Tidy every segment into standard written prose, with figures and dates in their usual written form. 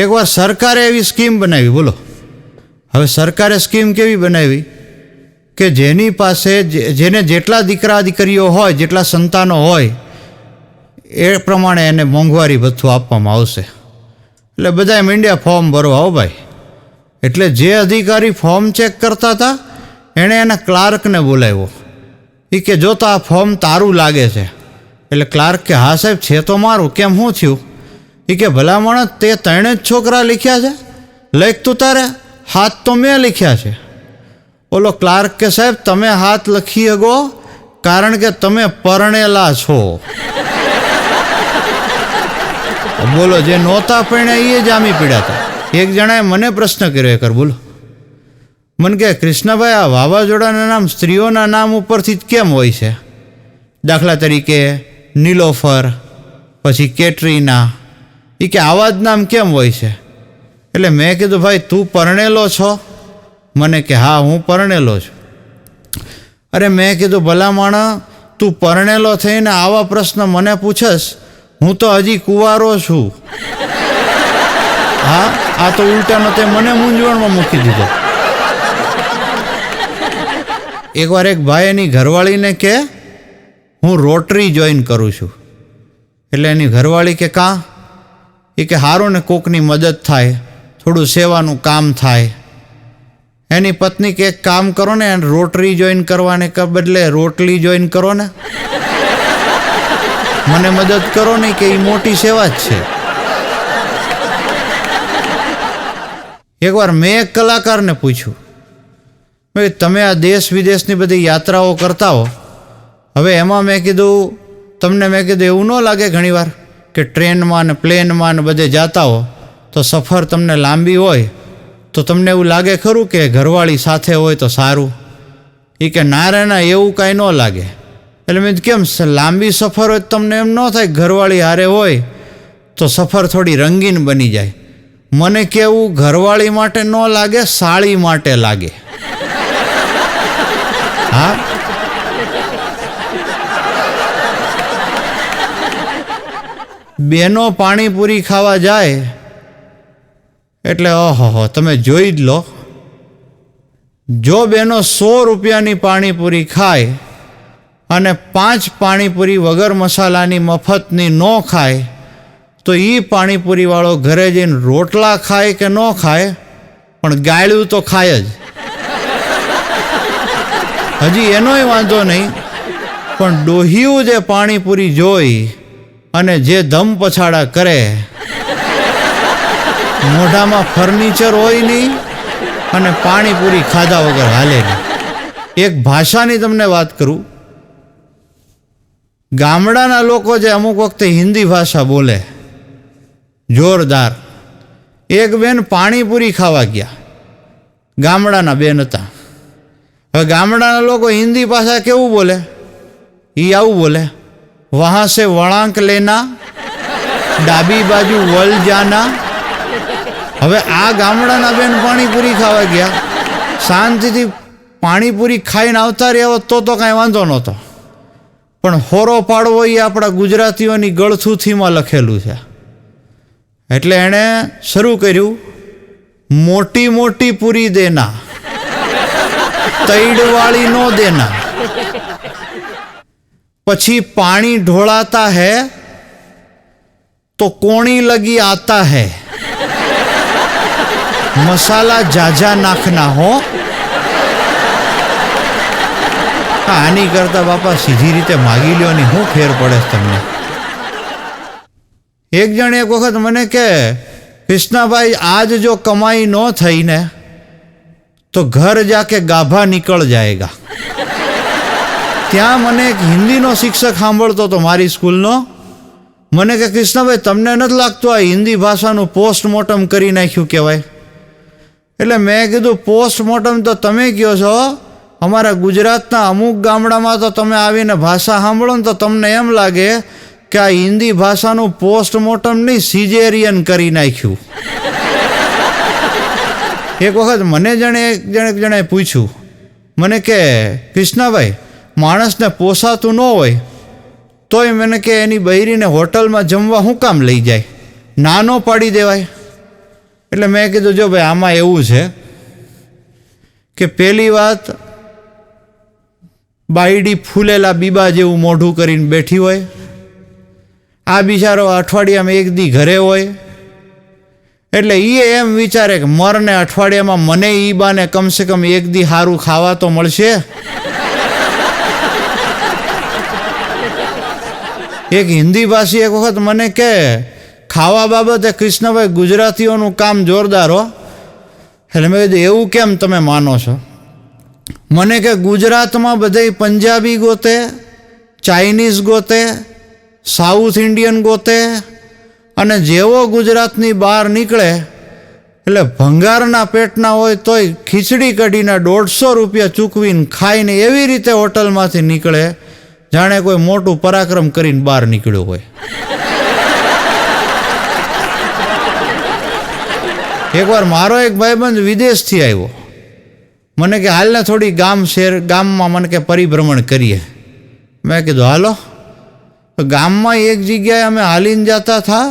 એકવાર સરકારે એવી સ્કીમ બનાવી, બોલો હવે સરકારે સ્કીમ કેવી બનાવી કે જેની પાસે જેને જેટલા દીકરા દીકરીઓ હોય, જેટલા સંતાનો હોય એ પ્રમાણે એને મોંઘવારી ભથ્થું આપવામાં આવશે. એટલે બધાએ માંડ્યા ફોર્મ ભરવા. હો ભાઈ, એટલે જે અધિકારી ફોર્મ ચેક કરતા હતા એણે એના ક્લાર્કને બોલાવ્યો. એ કે જો તો આ ફોર્મ તારું લાગે છે. એટલે ક્લાર્ક કે હા સાહેબ છે તો મારું, કેમ શું થયું? એ કે ભલા માણસ, તે 3 જ છોકરા લખ્યા છે, લખ તું તારે, હાથ તો મેં લખ્યા છે. ઓલો ક્લાર્ક કે સાહેબ તમે હાથ લખી શકો કારણ કે તમે પરણેલા છો. બોલો, જે નહોતા પરણ્યા એ જામી પીડ્યા હતા. એક જણાએ મને પ્રશ્ન કર્યો એકર, બોલો મને કે કૃષ્ણભાઈ, આ વાવાઝોડાના નામ સ્ત્રીઓના નામ ઉપરથી જ કેમ હોય છે? દાખલા તરીકે નીલોફર, પછી કેટરીના, એ કે આવા જ નામ કેમ હોય છે? એટલે મેં કીધું ભાઈ તું પરણેલો છો? મને કે હા હું પરણેલો છું. અરે મેં કીધું ભલા માણસ, તું પરણેલો થઈને આવા પ્રશ્ન મને પૂછસ? હું તો હજી કુંવારો છું. હા, આ તો ઉલટાનો તે મને મૂંઝવણમાં મૂકી દીધો. એકવાર એક ભાઈ એની ઘરવાળીને કે હું રોટરી જોઈન કરું છું. એટલે એની ઘરવાળી કે કાં? એ કે હારું ને, કોકની મદદ થાય, થોડું સેવાનું કામ થાય. એની પત્ની કે એક કામ કરો ને, રોટરી જોઈન કરવાને બદલે રોટલી જોઈન કરો ને, મને મદદ કરો ને, કે એ મોટી સેવા જ છે. એકવાર મેં એક કલાકારને પૂછ્યું, ભાઈ તમે આ દેશ વિદેશની બધી યાત્રાઓ કરતા હો, હવે એમાં મેં કીધું તમને એવું ન લાગે ઘણીવાર કે ટ્રેનમાં ને પ્લેનમાં ને બધે જતા હો તો સફર તમને લાંબી હોય તો તમને એવું લાગે ખરું કે ઘરવાળી સાથે હોય તો સારું? એ કે ના રે ના, એવું કાંઈ ન લાગે. એટલે મેં કેમ, લાંબી સફર હોય તમને એમ ન થાય ઘરવાળી હારે હોય તો સફર થોડી રંગીન બની જાય? મને કેવું ઘરવાળી માટે ન લાગે, સાળી માટે લાગે. હા, બેનો પાણીપુરી ખાવા જાય એટલે ઓહો તમે જોઈ જ લો. જો બેનો 100 રૂપિયાની પાણીપુરી ખાય અને 5 પાણીપુરી વગર મસાલાની મફતની ન ખાય તો એ પાણીપુરીવાળો ઘરે જઈને રોટલા ખાય કે ન ખાય પણ ગાળ્યું તો ખાય જ. હજી એનોય વાંધો નહીં, પણ ડોહિયું જે પાણીપુરી જોઈ અને જે ધમ પછાડા કરે, મોઢામાં ફર્નિચર હોય નહીં અને પાણીપુરી ખાધા વગર હાલે નહીં. એક ભાષાની તમને વાત કરું, ગામડાના લોકો જે અમુક વખતે હિન્દી ભાષા બોલે જોરદાર. એક બેન પાણીપુરી ખાવા ગયા, ગામડાના બેન હતા. હવે ગામડાના લોકો હિન્દી ભાષા કેવું બોલે? એ આવું બોલે, વહાં સે વળાંક લેના, ડાબી બાજુ વલ જાના. હવે આ ગામડાના બેન પાણીપુરી ખાવા ગયા, શાંતિથી પાણીપુરી ખાઈને આવતા રહ્યા તો કાંઈ વાંધો નહોતો, પણ હોરો પાડવો એ આપણા ગુજરાતીઓની ગળથુથીમાં લખેલું છે. એટલે એણે શરૂ કર્યું, મોટી મોટી પૂરી દેના, તૈડવાળી નો દેના. પછી પાણી ઢોળાતા હૈ તો કોણી લગી આતા હૈ, મસાલા જાજા નાખના હો. આની કરતા બાપા સીધી રીતે માગી લ્યો ને શું ફેર પડે તમને? એક જણ એક વખત મને કે કૃષ્ણાભાઈ, આજ જો કમાઈ ન થઈ ને તો ઘર જાકે ગાભા નિકળ જાયગા. ત્યાં મને એક હિન્દીનો શિક્ષક સાંભળતો હતો મારી સ્કૂલનો. મને કે કૃષ્ણભાઈ, તમને નથી લાગતું આ હિન્દી ભાષાનું પોસ્ટમોર્ટમ કરી નાખ્યું કહેવાય? એટલે મેં કીધું પોસ્ટમોર્ટમ તો તમે કહો છો, અમારા ગુજરાતના અમુક ગામડામાં તો તમે આવીને ભાષા સાંભળો ને તો તમને એમ લાગે કે આ હિન્દી ભાષાનું પોસ્ટમોર્ટમ નહીં, સિઝેરિયન કરી નાખ્યું. એક વખત મને એક જણે પૂછ્યું, મને કે કૃષ્ણાભાઈ, માણસને પોસાતું ન હોય તોય મને કે એની બૈરીને હોટલમાં જમવા શું કામ લઈ જાય? ના ન પાડી દેવાય? એટલે મેં કીધું જો ભાઈ આમાં એવું છે કે પહેલી વાત, બાયડી ફૂલેલા બીબા જેવું મોઢું કરીને બેઠી હોય, આ બિચારો અઠવાડિયામાં એક દી ઘરે હોય, એટલે એ એમ વિચારે કે મરને અઠવાડિયામાં મને ઈ બાને કમસે કમ એક દી સારું ખાવા તો મળશે. એક હિન્દી ભાષી એક વખત મને કહે ખાવા બાબતે કૃષ્ણભાઈ ગુજરાતીઓનું કામ જોરદાર હો. એટલે મેં કીધું એવું કેમ તમે માનો છો? મને કે ગુજરાતમાં બધે પંજાબી ગોતે, ચાઇનીઝ ગોતે, સાઉથ ઇન્ડિયન ગોતે, અને જેવો ગુજરાતની બહાર નીકળે એટલે ભંગારના પેટના હોય તોય ખીચડી કઢીને 150 રૂપિયા ચૂકવીને ખાઈને એવી રીતે હોટલમાંથી નીકળે જાણે કોઈ મોટું પરાક્રમ કરીને બહાર નીકળ્યો હોય. એકવાર મારો એક ભાઈબંધ વિદેશથી આવ્યો, મને કે હાલને થોડી ગામમાં મને કે પરિભ્રમણ કરીએ. મેં કીધું હાલો. ગામમાં એક જગ્યાએ અમે હાલીને જતા થા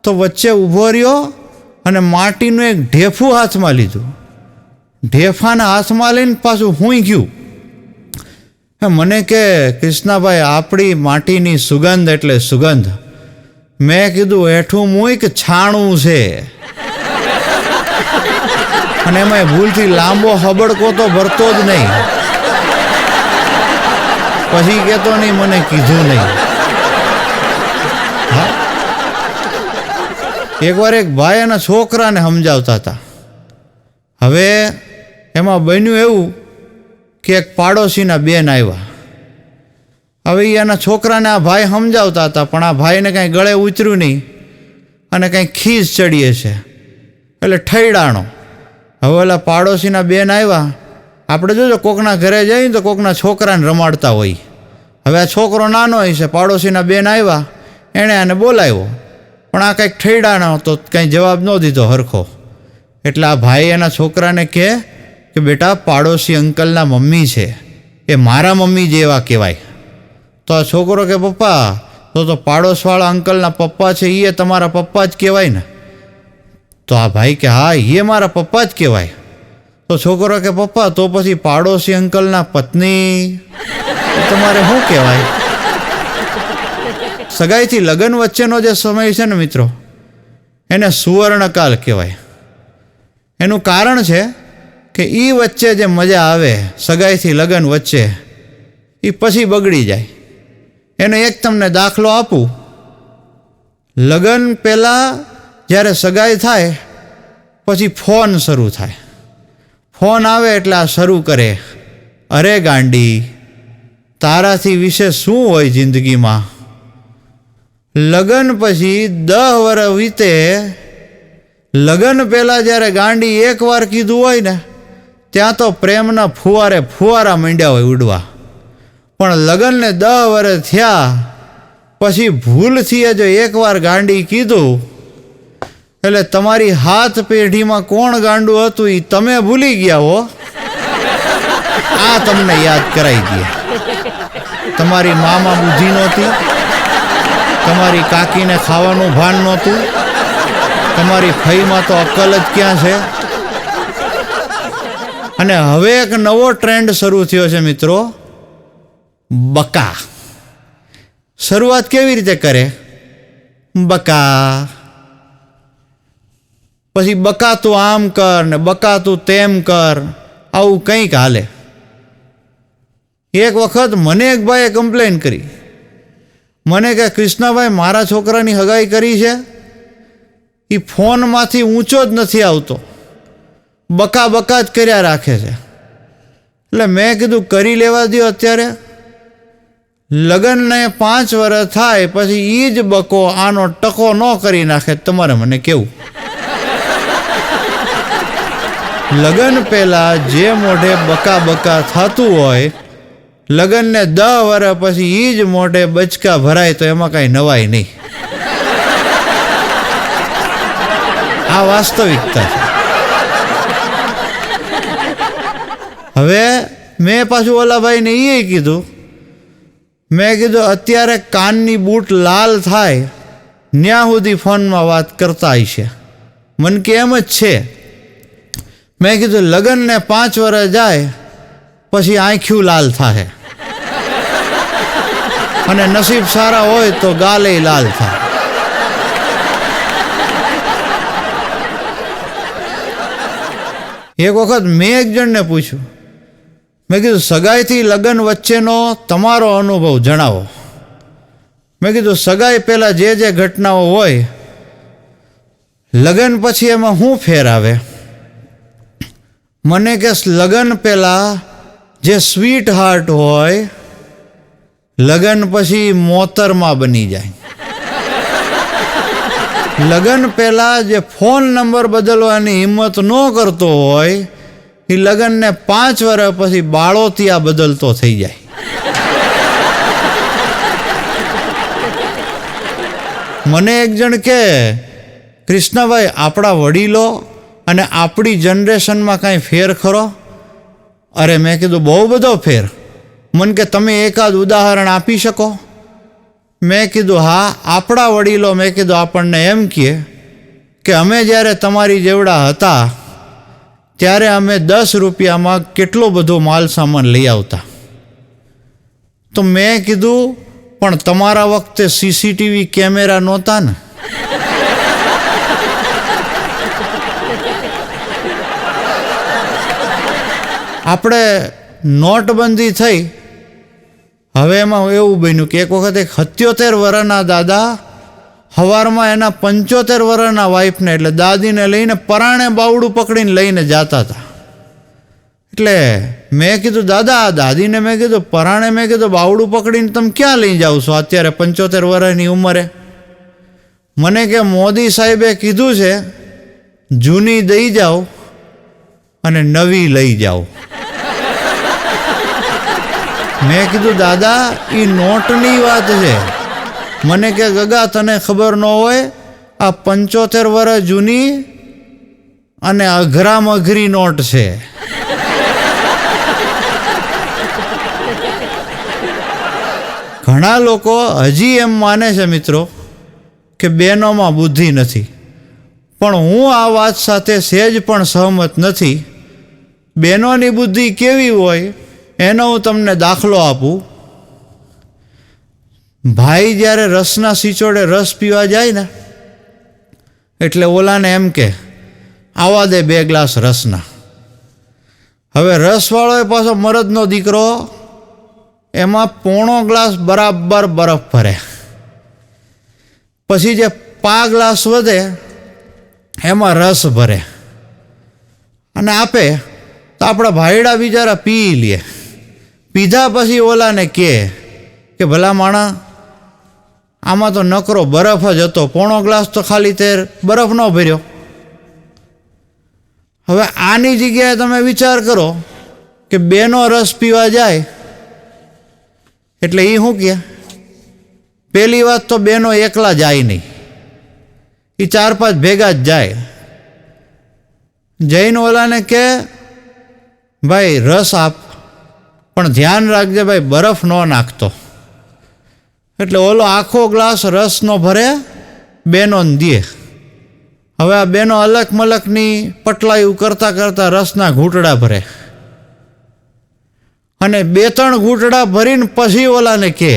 તો વચ્ચે ઊભો રહ્યો અને માટીનું એક ઢેફું હાથમાં લીધું. ઢેફાના હાથમાં લઈને પાછું હુંઈ ગયું. મને કે કૃષ્ણાભાઈ આપણી માટીની સુગંધ એટલે સુગંધ. મેં કીધું હેઠું મુઈ કે છાણું છે, અને એમાં ભૂલથી લાંબો હબડકો તો ભરતો જ નહીં. પછી કહેતો નહીં મને કીધું નહીં. હા, એકવાર એક ભાઈ એના છોકરાને સમજાવતા હતા. હવે એમાં બન્યું એવું કે એક પાડોશીના બેન આવ્યા. હવે એના છોકરાને આ ભાઈ સમજાવતા હતા, પણ આ ભાઈને કાંઈ ગળે ઉતર્યું નહીં અને કાંઈ ખીસ ચડીએ છે એટલે ઠૈડાણો. હવે ઓલા પાડોશીના બેન આવ્યા. આપણે જોજો કોકના ઘરે જઈએ તો કોકના છોકરાને રમાડતા હોય. હવે આ છોકરો નાનો હોય છે, પાડોશીના બેન આવ્યા, એણે આને બોલાવ્યો, પણ આ કંઈક ઠૈડાણો તો કંઈ જવાબ ન દીધો હરખો. એટલે આ ભાઈ એના છોકરાને કહે કે બેટા પાડોશી અંકલના મમ્મી છે, એ મારા મમ્મી જેવા કહેવાય. તો આ છોકરો કે પપ્પા તો પાડોશવાળા અંકલના પપ્પા છે એ તમારા પપ્પા જ કહેવાય ને? તો આ ભાઈ કે હા એ મારા પપ્પા જ કહેવાય. તો છોકરો કે પપ્પા તો પછી પાડોશી અંકલના પત્ની તમારે શું કહેવાય? સગાઈથી લગ્ન વચ્ચેનો જે સમય છે ને મિત્રો, એને સુવર્ણકાલ કહેવાય. એનું કારણ છે કે એ વચ્ચે જે મજા આવે સગાઈથી લગ્ન વચ્ચે, એ પછી બગડી જાય. એનો એક તમને દાખલો આપું. લગ્ન પહેલાં જ્યારે સગાઈ થાય પછી ફોન શરૂ થાય. ફોન આવે એટલે આ શરૂ કરે, અરે ગાંડી તારાથી વિશે શું હોય જિંદગીમાં. લગ્ન પછી 10 વર્ષ વીતે. લગ્ન પહેલાં જ્યારે ગાંડી એકવાર કીધું હોય ને ત્યાં તો પ્રેમના ફુવારા માંડ્યા હોય ઉડવા. પણ લગ્નને 10 વર્ષ થયા પછી ભૂલથી જો એકવાર ગાંડી કીધું એટલે તમારી 7 પેઢીમાં કોણ ગાંડું હતું એ તમે ભૂલી ગયા હો. આ તમને યાદ કરાવી દે. તમારી મામાં બુદ્ધિ નહોતી, તમારી કાકીને ખાવાનું ભાન નહોતું, તમારી ફઈમાં તો અક્કલ જ ક્યાં છે. અને હવે એક નવો ટ્રેન્ડ શરૂ થયો છે મિત્રો, બકા. શરૂઆત કેવી રીતે કરે? બકા. પછી બકા તું આમ કર ને બકા તું તેમ કર, આવું કંઈક હાલે. એક વખત મને એક ભાઈએ કમ્પ્લેન કરી. મને કે કૃષ્ણભાઈ મારા છોકરાની હગાઈ કરી છે, એ ફોનમાંથી ઊંચો જ નથી આવતો, બકા બકા જ કર્યા રાખે છે. એટલે મેં કીધું કરી લેવા દો અત્યારે. લગ્નને 5 વર્ષ થાય પછી એ જ બકો આનો ટકો ન કરી નાખે તમારે મને કેવું. લગ્ન પહેલાં જે મોઢે બકા બકા થતું હોય, લગ્નને 10 વર્ષ પછી એ જ મોઢે બચકા ભરાય તો એમાં કાંઈ નવાય નહીં. આ વાસ્તવિકતા છે. હવે મેં પાછું ઓલા ભાઈને એ કીધું, મેં કીધું અત્યારે કાનની બૂટ લાલ થાય ત્યાં સુધી ફોનમાં વાત કરતા હશે. મને કે એમ જ છે. મેં કીધું લગ્નને 5 વર્ષ જાય પછી આંખ્યું લાલ થાય અને નસીબ સારા હોય તો ગાલે લાલ થાય. એક વખત મેં એક જણને પૂછ્યું, મેં કીધું સગાઈથી લગ્ન વચ્ચેનો તમારો અનુભવ જણાવો. મેં કીધું સગાઈ પહેલાં જે ઘટનાઓ હોય લગ્ન પછી એમાં શું ફેર આવે? મને કે લગ્ન પહેલાં જે સ્વીટ હાર્ટ હોય લગ્ન પછી મોતરમાં બની જાય. લગ્ન પહેલાં જે ફોન નંબર બદલવાની હિંમત ન કરતો હોય એ લગ્નને 5 વર્ષ પછી બાળોતિયા બદલતો થઈ જાય. મને એક જણ કે કૃષ્ણભાઈ આપણા વડીલો અને આપણી જનરેશનમાં કાંઈ ફેર ખરો? અરે મેં કીધું બહુ બધો ફેર. મને કે તમે એકાદ ઉદાહરણ આપી શકો? મેં કીધું હા, આપણા વડીલો મેં કીધું આપણને એમ કહે કે અમે જ્યારે તમારી જેવડા હતા ત્યારે અમે 10 રૂપિયામાં કેટલો બધો માલ સામાન લઈ આવતા. તો મેં કીધું પણ તમારા વખતે સીસીટીવી કેમેરા નહોતા ને. આપણે નોટબંધી થઈ હવે એમાં એવું બન્યું કે એક વખત એક 77 વર્ષના દાદા સવારમાં એના 75 વર્ષના વાઈફને એટલે દાદીને લઈને પરાણે બાવડું પકડીને લઈને જતા હતા. એટલે મેં કીધું દાદા દાદીને મેં કીધું પરાણે મેં કીધું બાવડું પકડીને તમે ક્યાં લઈ જાઓ છો અત્યારે 75 વર્ષની ઉંમરે? મને કે મોદી સાહેબે કીધું છે જૂની દઈ જાઓ અને નવી લઈ જાઓ. મેં કીધું દાદા એ નોટની વાત છે. મને કે ગગા તને ખબર ન હોય આ 75 વર્ષ જૂની અને અઘરામ અઘરી નોટ છે. ઘણા લોકો હજી એમ માને છે મિત્રો કે બહેનોમાં બુદ્ધિ નથી, પણ હું આ વાત સાથે સહેજ પણ સહમત નથી. બહેનોની બુદ્ધિ કેવી હોય એનો હું તમને દાખલો આપું. ભાઈ જ્યારે રસના સિચોડે રસ પીવા જાય ને એટલે ઓલાને એમ કે આવા દે 2 ગ્લાસ રસના. હવે રસવાળો એ પાછો મરદનો દીકરો એમાં 1/4 ગ્લાસ બરાબર બરફ ભરે, પછી જે 5 ગ્લાસ વધે એમાં રસ ભરે અને આપે તો આપણા ભાઈડા બિચારા પી લે. પીધા પછી ઓલાને કે ભલા માણા આમાં તો નકરો બરફ જ હતો, 1/4 ગ્લાસ તો ખાલી તે બરફ ન ભર્યો. હવે આની જગ્યાએ તમે વિચાર કરો કે બેનો રસ પીવા જાય એટલે એ શું કહે? પહેલી વાત તો બેનો એકલા જાય નહીં, એ 4-5 ભેગા જ જાય. જઈને ઓલાને કે ભાઈ રસ આપ, પણ ધ્યાન રાખજે ભાઈ બરફ ન નાખતો. એટલે ઓલો આખો ગ્લાસ રસનો ભરે બેનોને દે. હવે આ બેનો અલક મલકની પટલાયું કરતાં કરતાં રસના ઘૂંટડા ભરે અને 2-3 ઘૂંટડા ભરીને પછી ઓલાને કે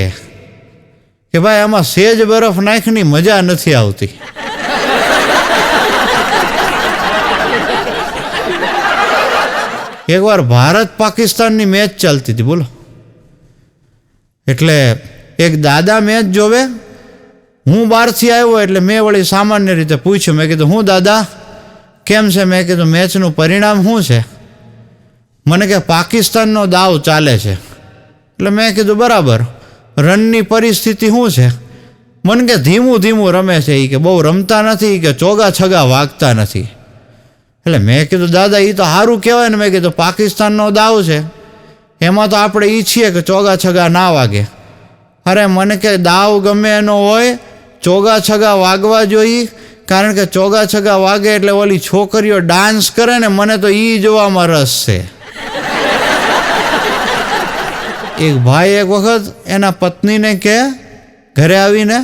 ભાઈ આમાં સેજ બરફ નાખની મજા નથી આવતી. એકવાર ભારત પાકિસ્તાનની મેચ ચાલતી હતી, બોલો. એટલે એક દાદા મેચ જોવે, હું બહારથી આવ્યો એટલે મેં વળી સામાન્ય રીતે પૂછ્યું, મેં કીધું હું દાદા કેમ છે? મેં કીધું મેચનું પરિણામ શું છે? મને કે પાકિસ્તાનનો દાવ ચાલે છે. એટલે મેં કીધું બરાબર, રનની પરિસ્થિતિ શું છે? મને કે ધીમું ધીમું રમે છે, એ કે બહુ રમતા નથી, કે ચોગા છગા વાગતા નથી. એટલે મેં કીધું દાદા એ તો સારું કહેવાય ને. મેં કીધું પાકિસ્તાનનો દાવ છે એમાં તો આપણે ઈચ્છીએ કે ચોગા છગા ના વાગે. અરે મને કે દાવ ગમે એનો હોય ચોગા છગા વાગવા જોઈએ, કારણ કે ચોગા છગા વાગે એટલે ઓલી છોકરીઓ ડાન્સ કરે ને, મને તો એ જોવામાં રસ છે. એક ભાઈ એક વખત એના પત્નીને કે ઘરે આવીને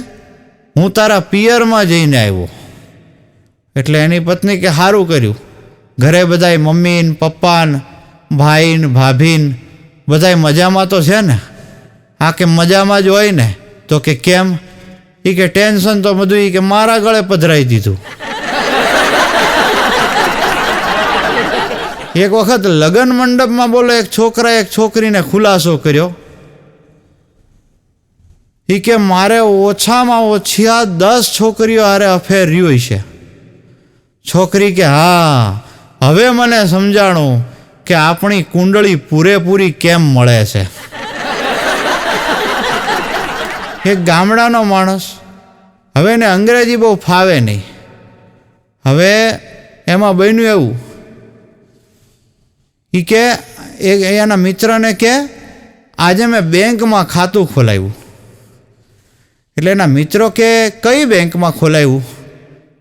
હું તારા પિયરમાં જઈને આવ્યો. એટલે એની પત્ની કે સારું કર્યું, ઘરે બધાય મમ્મી ને પપ્પા ને ભાઈ ને ભાભી ને બધાય મજામાં તો છે ને? આ કે મજામાં જ હોય ને. તો કે કેમ? એ કે ટેન્શન તો બધું એ કે મારા ગળે પધરાઈ દીધું. એક વખત લગ્ન મંડપમાં બોલો એક છોકરાએ એક છોકરીને ખુલાસો કર્યો. એ કે મારે ઓછામાં ઓછી 10 છોકરીઓ હારે અફેર રહ્યું છે. છોકરી કે હા, હવે મને સમજાણું કે આપણી કુંડળી પૂરેપૂરી કેમ મળે છે. એક ગામડાનો માણસ, હવે એને અંગ્રેજી બહુ ફાવે નહીં. હવે એમાં બન્યું એવું, એ કે એના મિત્રને કે આજે મેં બેંકમાં ખાતું ખોલાવ્યું. એટલે એના મિત્રો કે કઈ બેંકમાં ખોલાવ્યું?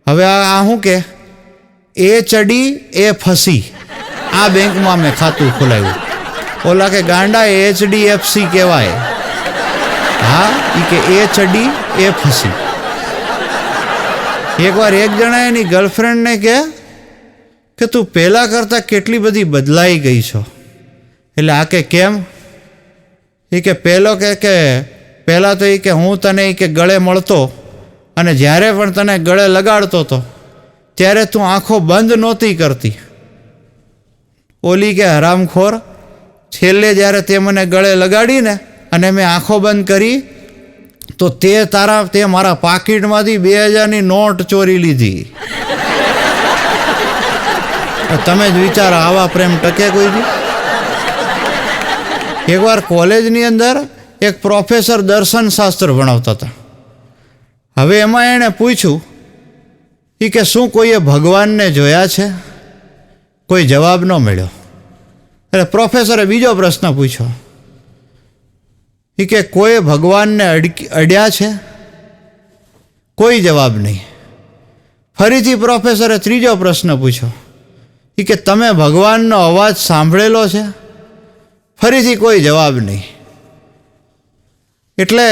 હવે આ શું કે એ ચડી એ ફસી, આ બેંકમાં મેં ખાતું ખોલાવ્યું. ઓલા કે ગાંડા HDFC કહેવાય. હા, એ કે એ ચડી એ ફસી. એકવાર એક જણા એની ગર્લફ્રેન્ડને કે તું પહેલાં કરતાં કેટલી બધી બદલાઈ ગઈ છો. એટલે આ કે કેમ? એ કે પહેલાં તો એ કે હું તને એ કે ગળે મળતો અને જ્યારે પણ તને ગળે લગાડતો હતો ત્યારે તું આંખો બંધ નહોતી કરતી. ઓલી કે હરામખોર, છેલ્લે જ્યારે તે મને ગળે લગાડીને અને મેં આંખો બંધ કરી તો તે મારા પાકીટમાંથી 2000ની નોટ ચોરી લીધી. તમે જ વિચારો, આવા પ્રેમ ટકે કોઈ દી? એકવાર કોલેજની અંદર એક પ્રોફેસર દર્શનશાસ્ત્ર ભણાવતા હતા. હવે એમાં એણે પૂછ્યું એ કે શું કોઈએ ભગવાનને જોયા છે? કોઈ જવાબ ન મળ્યો. એટલે પ્રોફેસરે બીજો પ્રશ્ન પૂછ્યો, એ કે કોઈ ભગવાનને અડ્યા છે? કોઈ જવાબ નહીં. ફરીથી પ્રોફેસરે ત્રીજો પ્રશ્ન પૂછ્યો, એ કે તમે ભગવાનનો અવાજ સાંભળેલો છે? ફરીથી કોઈ જવાબ નહીં. એટલે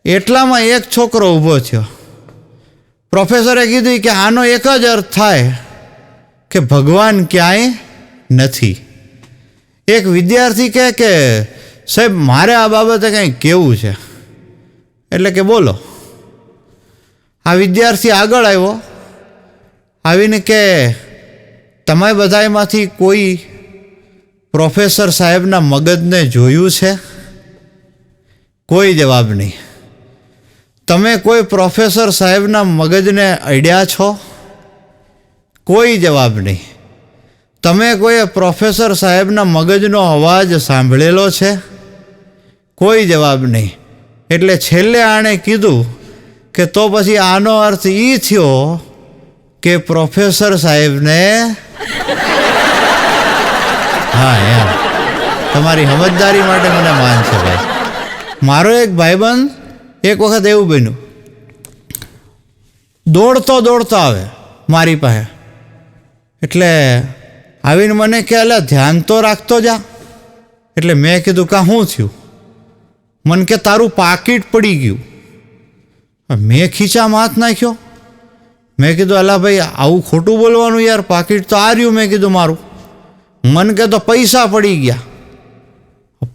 એટલામાં એક છોકરો ઊભો થયો. પ્રોફેસરે કીધું કે આનો એક જ અર્થ થાય કે ભગવાન ક્યાંય નથી. એક વિદ્યાર્થી કહે કે સાહેબ મારે આ બાબતે કંઈ કહેવું છે. એટલે કે બોલો. આ વિદ્યાર્થી આગળ આવ્યો, આવીને કે તમે બધામાંથી કોઈ પ્રોફેસર સાહેબના મગજને જોયું છે? કોઈ જવાબ નહીં. તમે કોઈ પ્રોફેસર સાહેબના મગજને અડ્યા છો? કોઈ જવાબ નહીં. તમે કોઈ પ્રોફેસર સાહેબના મગજનો અવાજ સાંભળેલો છે? કોઈ જવાબ નહીં. એટલે છેલ્લે આણે કીધું કે તો પછી આનો અર્થ એ થયો કે પ્રોફેસર સાહેબને હા એમ. તમારી સમજદારી માટે મને માન છે ભાઈ. મારો એક ભાઈબંધ એક વખત એવું બન્યું, દોડતો આવે મારી પાસે. એટલે આવીને મને કે અલા ધ્યાન તો રાખતો જા. એટલે મેં કીધું કાં શું થયું? મને કે તારું પાકીટ પડી ગયું. મેં ખીચામાં હાથ નાખ્યો. મેં કીધું અલા ભાઈ આવું ખોટું બોલવાનું યાર, પાકીટ તો આ રહ્યું. મેં કીધું મારું. મને કે તો પૈસા પડી ગયા.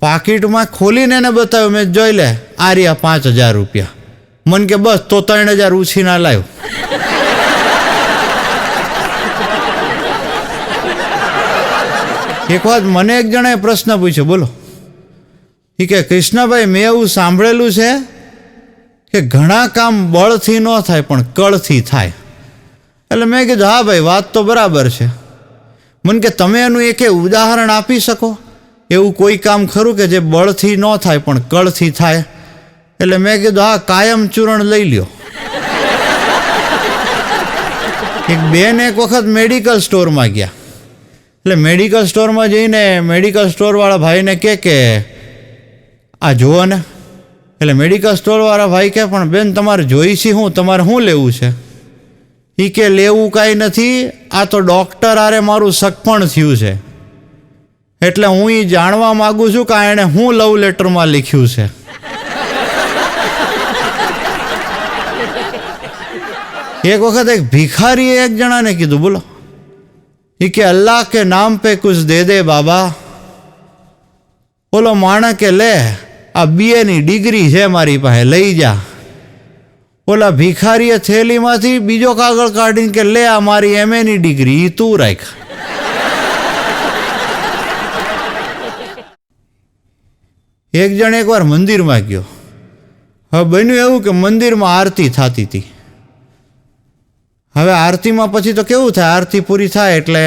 પાકીટમાં ખોલીને એને બતાવ્યું. મેં જોઈ લે આ રહ્યા 5000 રૂપિયા. મને કે બસ તો 3000 ઉછીના લાવ્યો. એક વાત મને એક જણાએ પ્રશ્ન પૂછ્યો, બોલો. એ કે કૃષ્ણભાઈ મેં એવું સાંભળેલું છે કે ઘણા કામ બળથી ન થાય પણ કળથી થાય. એટલે મેં કીધું હા ભાઈ વાત તો બરાબર છે. મને કે તમે એનું એક ઉદાહરણ આપી શકો? એવું કોઈ કામ ખરું કે જે બળથી ન થાય પણ કળથી થાય? એટલે મેં કીધું હા, કાયમ ચૂરણ લઈ લ્યો. એક બેન એક વખત મેડિકલ સ્ટોરમાં ગયા. એટલે મેડિકલ સ્ટોરમાં જઈને મેડિકલ સ્ટોરવાળા ભાઈને કે આ જુઓ ને. એટલે મેડિકલ સ્ટોરવાળા ભાઈ કહે પણ બેન તમારે જોઈ છે હું, તમારે શું લેવું છે? એ કે લેવું કાંઈ નથી, આ તો ડૉક્ટર આરે મારું સગપણ થયું છે એટલે હું એ જાણવા માગું છું કે એણે હું લવ લેટરમાં લખ્યું છે. એક વખત એક ભિખારીએ એક જણાને કીધું, બોલો, એ કે અલ્લાહ કે નામ પે કુછ દે દે બાબા. બોલો માણસ કે લે, આ બીએની ડિગ્રી છે મારી પાસે, લઈ જા. ઓલા ભિખારીએ થેલીમાંથી બીજો કાગળ કાઢીને કે લે, આ મારી એમએની ડિગ્રી, તું રાખ. એક જણ એકવાર મંદિરમાં ગયો. હવે બન્યું એવું કે મંદિરમાં આરતી થતી હતી. હવે આરતીમાં પછી તો કેવું થાય, આરતી પૂરી થાય એટલે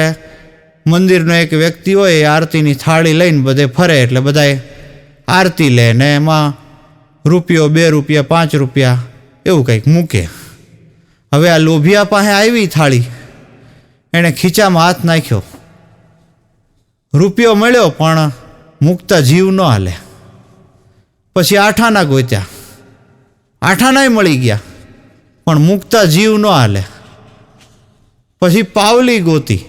મંદિરનો એક વ્યક્તિ હોય એ આરતીની થાળી લઈને બધે ફરે, એટલે બધાએ આરતી લે ને એમાં રૂપિયો, 2 રૂપિયા, 5 રૂપિયા એવું કંઈક મૂકે. હવે આ લોભિયા પાસે આવી થાળી, એણે ખીચામાં હાથ નાખ્યો, રૂપિયો મળ્યો પણ મૂકતા જીવ ન હાલે. પછી આઠાના ગોત્યા, આઠાનાય મળી ગયા પણ મૂકતા જીવ ન હાલે. પછી પાવલી ગોતી,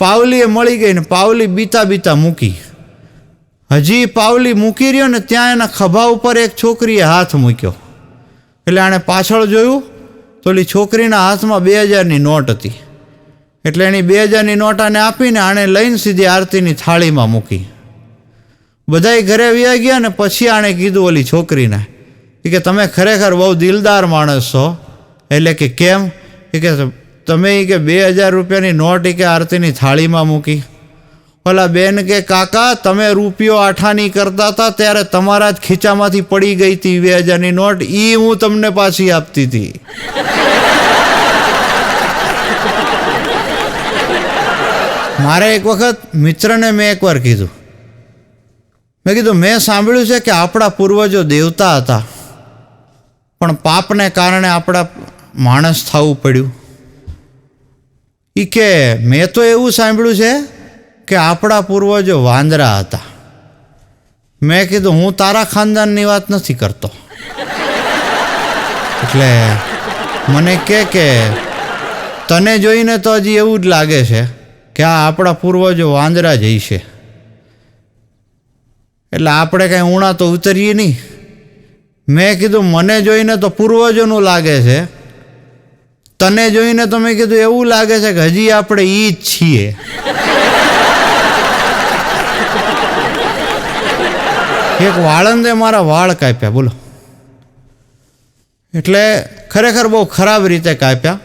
પાવલીએ મળી ગઈ ને પાવલી બીતા બીતા મૂકી. હજી પાવલી મૂકી રહ્યો ને ત્યાં એના ખભા ઉપર એક છોકરીએ હાથ મૂક્યો. એટલે આણે પાછળ જોયું તો ઓલી છોકરીના હાથમાં 2000ની નોટ હતી. એટલે એની 2000ની નોટ આને આપીને આણે લઈને સીધી આરતીની થાળીમાં મૂકી. બધાય ઘરે વ્યા ગયા ને પછી આણે કીધું ઓલી છોકરીને કે તમે ખરેખર બહુ દિલદાર માણસ છો. એટલે કે કેમ? કે તમે કે 2000 રૂપિયાની નોટ કે આરતીની થાળીમાં મૂકી. ઓલા બેન કે કાકા, તમે રૂપિયો આઠાની કરતા હતા ત્યારે તમારા જ ખીચામાંથી પડી ગઈ હતી 2000ની નોટ, એ હું તમને પાછી આપતી હતી. મારે એક વખત મિત્રને મેં એકવાર કીધું, મેં કીધું મેં સાંભળ્યું છે કે આપણા પૂર્વજો દેવતા હતા પણ પાપને કારણે આપણા માણસ થવું પડ્યું. એ કે મેં તો એવું સાંભળ્યું છે કે આપણા પૂર્વજો વાંદરા હતા. મેં કીધું હું તારા ખાનદાનની વાત નથી કરતો. એટલે મને કે તને જોઈને તો હજી એવું જ લાગે છે કે આ આપણા પૂર્વજો વાંદરા જ હશે. એટલે આપણે કાંઈ ઊણા તો ઉતરીએ નહીં. મેં કીધું મને જોઈને તો પૂર્વજોનું લાગે છે, તને જોઈને તો મેં કીધું એવું લાગે છે કે હજી આપણે ઈ જ છીએ. એક વાળંદે મારા વાળ કાપ્યા, બોલો. એટલે ખરેખર બહુ ખરાબ રીતે કાપ્યા.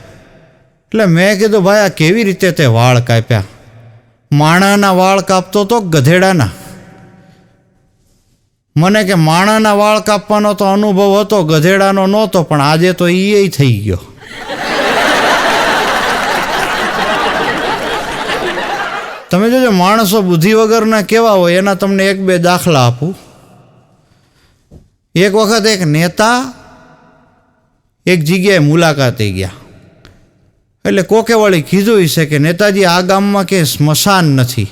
એટલે મેં કીધું ભાઈ આ કેવી રીતે તે વાળ કાપ્યા? માણાના વાળ કાપતો તો ગધેડાના. મને કે માણાના વાળ કાપવાનો તો અનુભવ હતો, ગધેડાનો નહોતો, પણ આજે તો એ થઈ ગયો. તમે જોજો માણસો બુદ્ધિ વગરના કેવા હોય એના તમને 1-2 દાખલા આપું. એક વખત એક નેતા એક જગ્યાએ મુલાકાતે ગયા. એટલે કોકે વળી કીધું છે કે નેતાજી આ ગામમાં કે સ્મશાન નથી.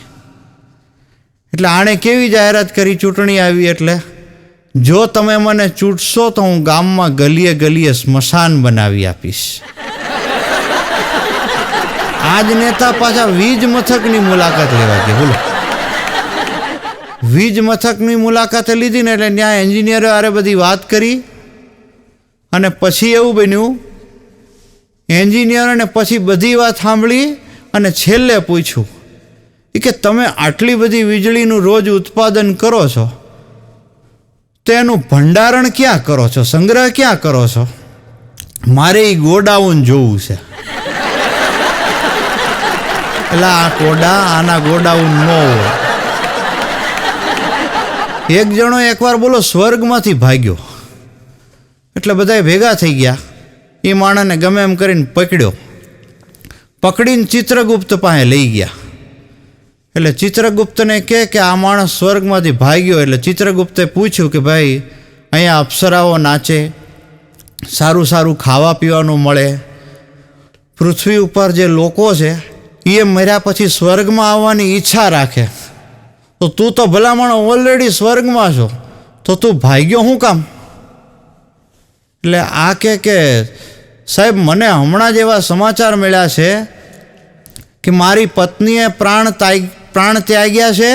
એટલે આણે કેવી જાહેરાત કરી ચૂંટણી આવી એટલે, જો તમે મને ચૂંટશો તો હું ગામમાં ગલીએ ગલીએ સ્મશાન બનાવી આપીશ. આજ નેતા પાછા વીજ મથકની મુલાકાત લેવા ગયા, બોલો. વીજ મથકની મુલાકાતે લીધી ને એટલે ત્યાં એન્જિનિયરો આરે બધી વાત કરી. અને પછી એવું બન્યું, એન્જિનિયરોને પછી બધી વાત સાંભળી અને છેલ્લે પૂછ્યું કે તમે આટલી બધી વીજળીનું રોજ ઉત્પાદન કરો છો તો એનું ભંડારણ ક્યાં કરો છો, સંગ્રહ ક્યાં કરો છો? મારે એ ગોડાઉન જોવું છે. એટલે આના ગોડાઉન ન હોય. એક જણો એકવાર બોલો સ્વર્ગમાંથી ભાગ્યો. એટલે બધા ભેગા થઈ ગયા. એ માણસને ગમે એમ કરીને પકડ્યો. પકડીને ચિત્રગુપ્ત પાસે લઈ ગયા. એટલે ચિત્રગુપ્તને કહે કે આ માણસ સ્વર્ગમાંથી ભાગ્યો. એટલે ચિત્રગુપ્તે પૂછ્યું કે ભાઈ અહીંયા અપ્સરાઓ નાચે, સારું સારું ખાવા પીવાનું મળે, પૃથ્વી ઉપર જે લોકો છે એ મર્યા પછી સ્વર્ગમાં આવવાની ઈચ્છા રાખે, તો તું તો ભલામણ ઓલરેડી સ્વર્ગમાં છો, તો તું ભાગ્યો શું કામ? એટલે આ કે સાહેબ મને હમણાં જ એવા સમાચાર મળ્યા છે કે મારી પત્નીએ પ્રાણ ત્યાગ્યા છે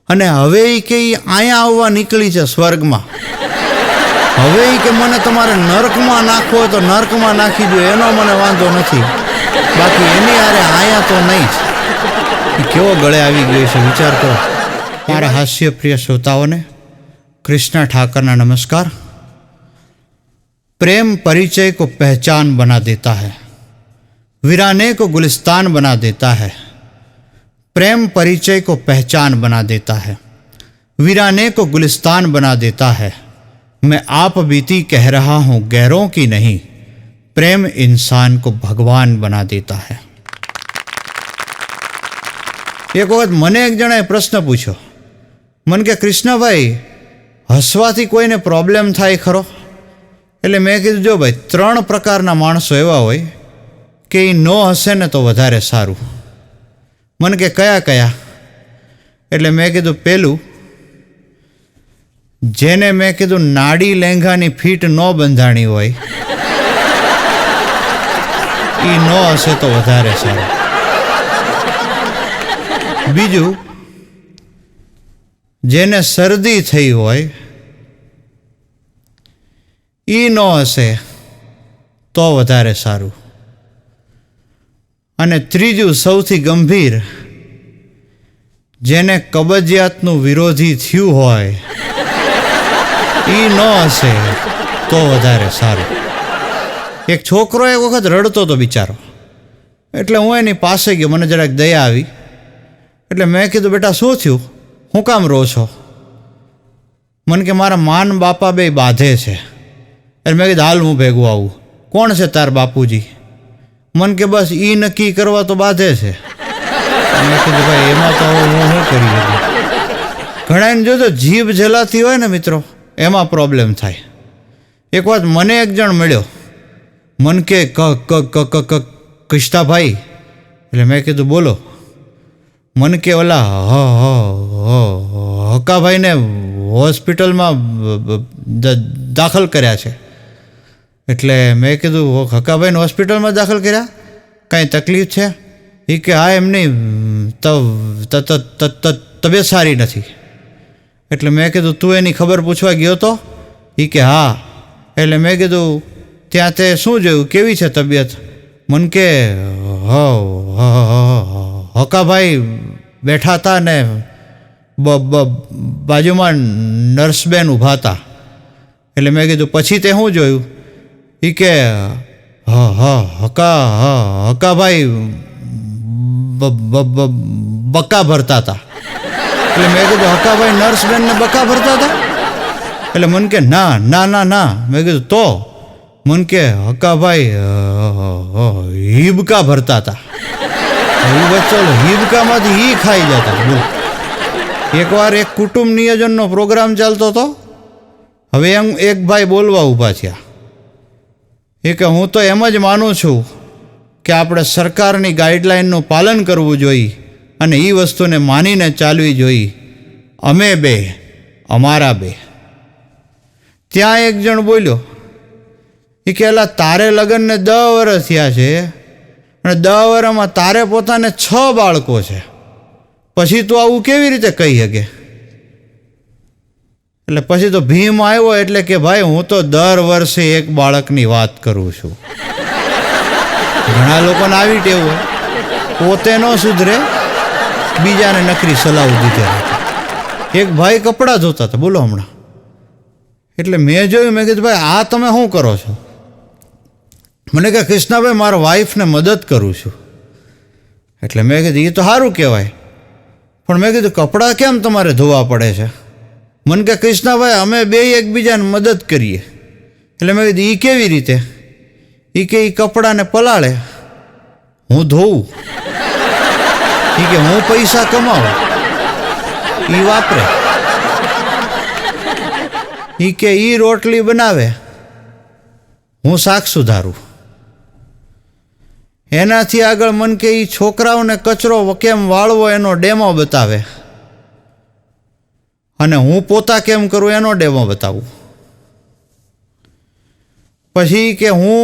અને હવે એ કે અહીંયા આવવા નીકળી છે સ્વર્ગમાં. હવે એ કે મને તમારે નર્કમાં નાખવો હોય તો નર્કમાં નાખી દો, એનો મને વાંધો નથી, બાકી એની હારે આયા તો નહીં જ. એ કેવો ગળે આવી ગયો છે વિચાર કરો. મારા હાસ્ય પ્રિય શ્રોતાઓને कृष्णा ठाकर नमस्कार. प्रेम परिचय को पहचान बना देता है, वीराने को गुलिस्तान बना देता है. प्रेम परिचय को पहचान बना देता है, वीराने को गुलिस्तान बना देता है. मैं आप बीती कह रहा हूँ गैरों की नहीं, प्रेम इंसान को भगवान बना देता है. एक वक्त મને એક જણાએ પ્રશ્ન પૂછ્યો. મને કે કૃષ્ણભાઈ, હસવાથી કોઈને પ્રોબ્લેમ થાય ખરો? એટલે મેં કીધું, જો ભાઈ, 3 પ્રકારના માણસો એવા હોય કે એ ન હસે ને તો વધારે સારું. મને કે કયા કયા? એટલે મેં કીધું, પહેલું, જેને મેં કીધું નાડી લેંઘાની ફીટ ન બંધાણી હોય એ ન હશે તો વધારે સારું. બીજું, જેને શરદી થઈ હોય એ ન હશે તો વધારે સારું. અને ત્રીજું, સૌથી ગંભીર, જેને કબજિયાતનું વિરોધી થયું હોય એ ન હશે તો વધારે સારું. એક છોકરો એક વખત રડતો હતો બિચારો, એટલે હું એની પાસે ગયો, મને જરાક દયા આવી. એટલે મેં કીધું, બેટા શું થયું, હું કામ રો છો? મને કે મારા માન બાપા બે બાંધે છે. એટલે મેં કીધું, હાલ હું ભેગું આવું. કોણ છે તાર બાપુજી? મને કે બસ એ નક્કી કરવા તો બાંધે છે. મેં કીધું, ભાઈ એમાં તો હું શું કરી શકું? ઘણાને જોજો જીભ જલાતી હોય ને મિત્રો, એમાં પ્રોબ્લેમ થાય. એક વાત મને એક જણ મળ્યો, મન કે કૃષ્ણાભાઈ. એટલે મેં કીધું, બોલો. મન કે ઓલા હકાભાઈને હોસ્પિટલમાં દાખલ કર્યા છે. એટલે મેં કીધું, હકાભાઈને હોસ્પિટલમાં દાખલ કર્યા, કાંઈ તકલીફ છે? એ કે હા, એમની તબિયત સારી નથી. એટલે મેં કીધું, તું એની ખબર પૂછવા ગયો તો? એ કે હા. એટલે મેં કીધું, ત્યાં તે શું જોયું, કેવી છે તબિયત? મન કે હકાભાઈ બેઠા હતા ને બાજુમાં નર્સબેન ઊભા હતા. એટલે મેં કીધું, પછી તે શું જોયું? એ કે હકાભાઈ બક્કા ભરતા હતા. એટલે મેં કીધું, હકાભાઈ નર્સબેનને બક્કા ભરતા હતા? એટલે મન કે ના ના ના ના. મેં કીધું, તો? મન કે હકાભાઈ હિબકા ભરતા હતા. ચાલો, હિબકામાંથી ઈ ખાઈ જતા. બોલ. એકવાર એક કુટુંબ નિયોજનનો પ્રોગ્રામ ચાલતો હતો. હવે એમ એક ભાઈ બોલવા ઊભા થયા. એ કે હું તો એમ જ માનું છું કે આપણે સરકારની ગાઈડલાઇનનું પાલન કરવું જોઈએ અને એ વસ્તુને માનીને ચાલવી જોઈએ. અમે બે, અમારા બે. ત્યાં એક જણ બોલ્યો, એ કે એલા, તારે લગ્નને 10 વર્ષ થયા છે અને 10 વર્ષમાં તારે પોતાને 6 બાળકો છે, પછી તું આવું કેવી રીતે કહી શકે? એટલે પછી તો ભીમ આવ્યો, એટલે કે ભાઈ, હું તો દર વર્ષે એક બાળકની વાત કરું છું. ઘણા લોકોને આવી ટેવ હોય, પોતે ન સુધરે, બીજાને નકરી સલાહ દીધે. એક ભાઈ કપડાં ધોતા હતા, બોલો હમણાં. એટલે મેં જોયું, મેં કીધું, ભાઈ આ તમે શું કરો છો? મને કહે, કૃષ્ણાભાઈ, મારા વાઈફને મદદ કરું છું. એટલે મેં કીધું, એ તો સારું કહેવાય, પણ મેં કીધું, કપડાં કેમ તમારે ધોવા પડે છે? મને કે, કૃષ્ણાભાઈ, અમે બે એકબીજાને મદદ કરીએ. એટલે મેં કીધું, એ કેવી રીતે? એ કે એ કપડાને પલાળે, હું ધોઉં. એ કે હું પૈસા કમાવું, એ વાપરે. એ કે એ રોટલી બનાવે, હું શાક સુધારું. એનાથી આગળ મન કે એ છોકરાઓને કચરો કેમ વાળવો એનો ડેમો બતાવે, અને હું પોતા કેમ કરું એનો ડેમો બતાવું. પછી કે હું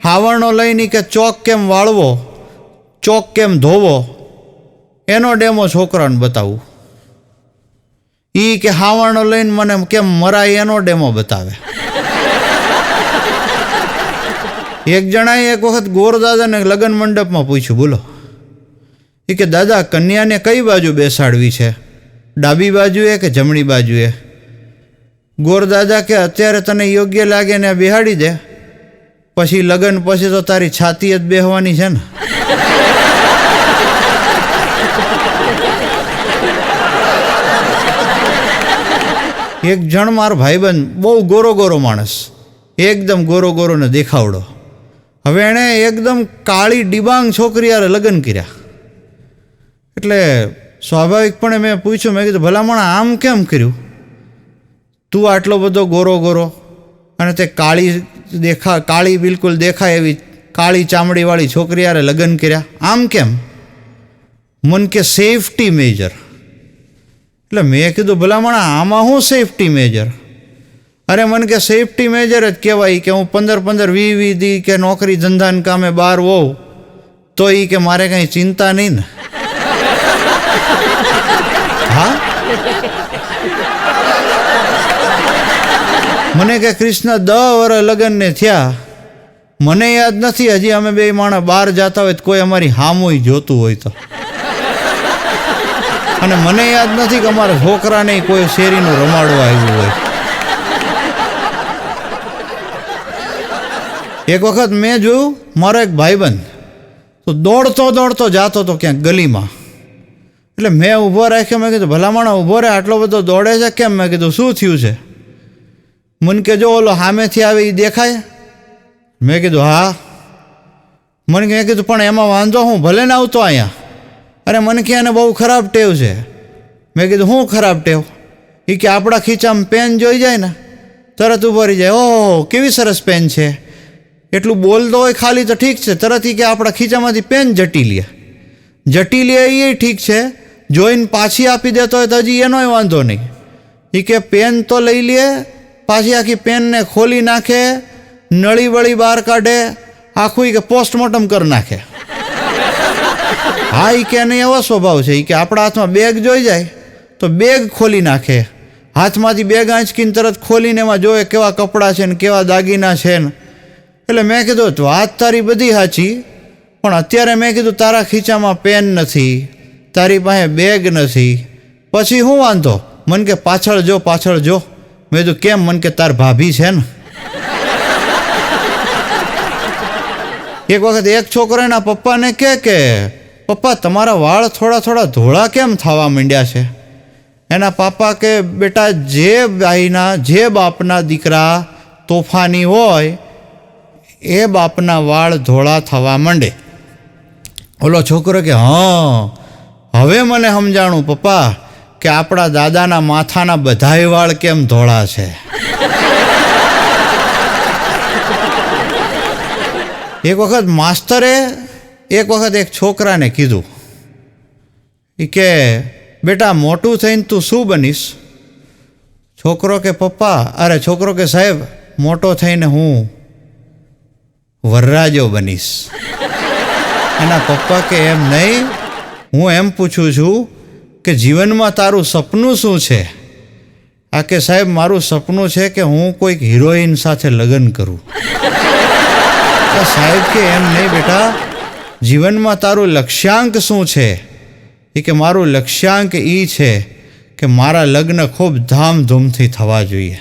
હાવરણો લઈને કે ચોક કેમ વાળવો, ચોક કેમ ધોવો એનો ડેમો છોકરાને બતાવું. એ કે હાવરણો લઈને મને કેમ મરાય એનો ડેમો બતાવે. એક જણાએ એક વખત ગોરદાદાને લગ્ન મંડપમાં પૂછ્યું, બોલો, એ કે દાદા કન્યાને કઈ બાજુ બેસાડવી છે, ડાબી બાજુએ કે જમણી બાજુએ? ગોરદાદા કે અત્યારે તને યોગ્ય લાગે ને બેહાડી દે, પછી લગ્ન પછી તો તારી છાતી જ બેહવાની છે ને. એક જણ મારો ભાઈબંધ, બહુ ગોરો ગોરો માણસ, એકદમ ગોરો ગોરો ને દેખાવડો. હવે એણે એકદમ કાળી ડિબાંગ છોકરી યારે લગ્ન કર્યા. એટલે સ્વાભાવિકપણે મેં પૂછ્યું, મેં કીધું ભલામણ આમ કેમ કર્યું? તું આટલો બધો ગોરો ગોરો અને તે કાળી બિલકુલ દેખાય એવી કાળી ચામડીવાળી છોકરી યારે લગ્ન કર્યા, આમ કેમ? મન કે સેફટી મેજર. એટલે મેં કીધું ભલામણ આમાં શું સેફટી મેજર? અરે મને કે સેફટી મેજર જ કહેવાય કે હું 15-15, 20-20 દી કે નોકરી ધંધાને કામે બહાર હોઉં તો એ કે મારે કંઈ ચિંતા નહીં ને. હા, મને કે કૃષ્ણ 10 વર્ષ લગ્નને થયા, મને યાદ નથી હજી અમે બે માણસ બહાર જતા હોય તો કોઈ અમારી હામુય જોતું હોય તો. અને મને યાદ નથી કે અમારા છોકરાને કોઈ શેરીનું રમાડવા આવ્યું હોય. એક વખત મેં જોયું, મારો એક ભાઈબંધ તો દોડતો જાતો હતો ક્યાંક ગલીમાં. એટલે મેં ઊભો રાખ્યો, મેં કીધું ભલામણ ઊભો રહે, આટલો બધો દોડે છે કેમ? મેં કીધું શું થયું છે? મને કે જો ઓલો સામેથી આવે એ દેખાય? મેં કીધું હા. મને મેં કીધું પણ એમાં વાંધો હું, ભલે ને આવતો અહીંયા. અરે મને કે એને બહુ ખરાબ ટેવ છે. મેં કીધું શું ખરાબ ટેવ? એ કે આપણા ખીચામાં પેન જોઈ જાય ને તરત ઊભો રહી જાય, ઓહો કેવી સરસ પેન છે. એટલું બોલતો હોય ખાલી તો ઠીક છે, તરત કે આપણા ખીચામાંથી પેન જટી લે એ ઠીક છે, જોઈને પાછી આપી દેતો હોય તો હજી એનોય વાંધો નહીં. એ કે પેન તો લઈ લે, પાછી આખી પેનને ખોલી નાખે, નળી વળી બહાર કાઢે, આખું કે પોસ્ટમોર્ટમ કરી નાખે. હા, એ કે એને એવો સ્વભાવ છે. એ કે આપણા હાથમાં બેગ જોઈ જાય તો બેગ ખોલી નાખે, હાથમાંથી બેગ આંચકીને તરત ખોલીને એમાં જોવે કેવા કપડાં છે ને કેવા દાગીના છે ને. એટલે મેં કીધું વાત તારી બધી સાચી, પણ અત્યારે મેં કીધું તારા ખીચામાં પેન નથી, તારી પાસે બેગ નથી, પછી શું વાંધો? મન કે પાછળ જો. મેં કીધું કેમ? મન કે તાર ભાભી છે ને. એક વખત એક છોકરો એના પપ્પાને કે પપ્પા તમારા વાળ થોડા ધોળા કેમ થવા માંડ્યા છે? એના પપ્પા કે બેટા જે બાપના દીકરા તોફાની હોય એ બાપના વાળ ધોળા થવા માંડે. ઓલો છોકરો કે હા, હવે મને સમજાણું પપ્પા કે આપણા દાદાના માથાના બધાય વાળ કેમ ધોળા છે. એક વખત માસ્તરે એક છોકરાને કીધું, એ કે બેટા મોટું થઈને તું શું બનીશ? છોકરો કે સાહેબ મોટો થઈને હું વરરાજો બનીશ. એના પપ્પા કે એમ નહીં, હું એમ પૂછું છું કે જીવનમાં તારું સપનું શું છે? આ કે સાહેબ મારું સપનું છે કે હું કોઈક હિરોઈન સાથે લગ્ન કરું. સાહેબ કે એમ નહીં બેટા, જીવનમાં તારું લક્ષ્યાંક શું છે? એ કે મારું લક્ષ્યાંક એ છે કે મારા લગ્ન ખૂબ ધામધૂમથી થવા જોઈએ.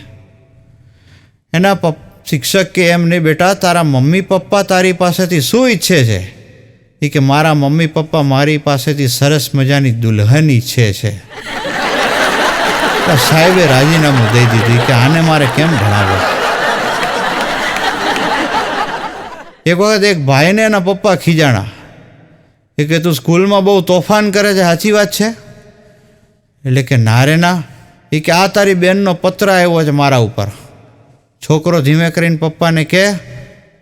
એના શિક્ષક કે એમ નહીં બેટા, તારા મમ્મી પપ્પા તારી પાસેથી શું ઈચ્છે છે? એ કે મારા મમ્મી પપ્પા મારી પાસેથી સરસ મજાની દુલ્હન ઈચ્છે છે. સાહેબે રાજીનામું દઈ દીધું કે આને મારે કેમ ભણાવો. એક વખત એક ભાઈને એના પપ્પા ખીજાણા, એ કે તું સ્કૂલમાં બહુ તોફાન કરે છે, સાચી વાત છે? એટલે કે ના રે ના. એ કે આ તારી બેનનો પત્ર આવ્યો છે મારા ઉપર. છોકરો ધીમે કરીને પપ્પાને કે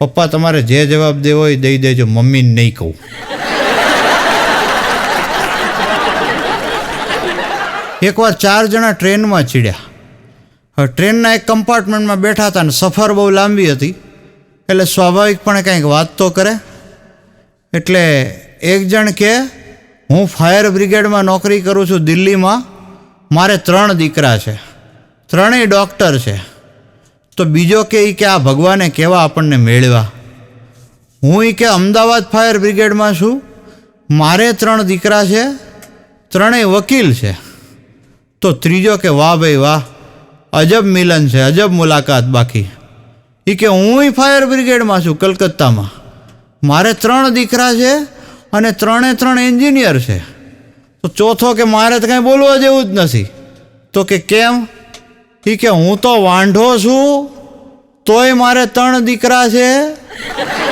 પપ્પા તમારે જે જવાબ દેવો એ દઈ દેજો, મમ્મીને નહીં કહું. એકવાર 4 જણા ટ્રેનમાં ચીડ્યા. હવે ટ્રેનના એક કમ્પાર્ટમેન્ટમાં બેઠા હતા ને સફર બહુ લાંબી હતી, એટલે સ્વાભાવિકપણે કંઈક વાત તો કરે. એટલે એક જણ કે હું ફાયર બ્રિગેડમાં નોકરી કરું છું દિલ્હીમાં, મારે 3 દીકરા છે, 3ય ડૉક્ટર છે. તો બીજો કે આ ભગવાને કેવા આપણને મેળવ્યા. હું કે અમદાવાદ ફાયર બ્રિગેડમાં છું, મારે 3 દીકરા છે, 3 વકીલ છે. તો ત્રીજો કે વાહ ભાઈ વાહ, અજબ મિલન છે, અજબ મુલાકાત. બાકી એ કે હું ફાયર બ્રિગેડમાં છું કલકત્તામાં, મારે 3 દીકરા છે અને 3 એન્જિનિયર છે. તો ચોથો કે મારે તો કાંઈ બોલવા જેવું જ નથી. તો કે કેમ? એ કે હું તો વાંઢો છું તોય મારે 3 દીકરા છે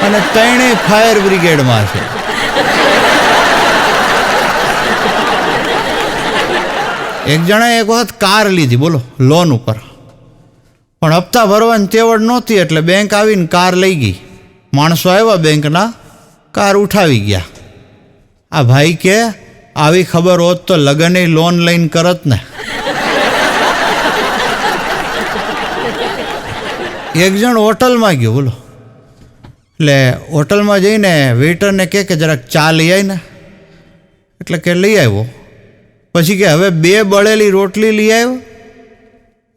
અને 3 ફાયર બ્રિગેડમાં છે. એક જણાએ એક વખત કાર લીધી, બોલો, લોન ઉપર, પણ હપ્તા ભરવાની તેવડ નહોતી એટલે બેંક આવીને કાર લઈ ગઈ. માણસો આવ્યા બેંકના, કાર ઉઠાવી ગયા. આ ભાઈ કે આવી ખબર હોત તો લગને લોન લઈને કરત ને. એક જણ હોટલમાં ગયો, બોલો, એટલે હોટલમાં જઈને વેઇટરને કે જરાક ચા લઈ આવી ને, એટલે કે લઈ આવ્યો. પછી કે હવે 2 બળેલી રોટલી લઈ આવ્યો,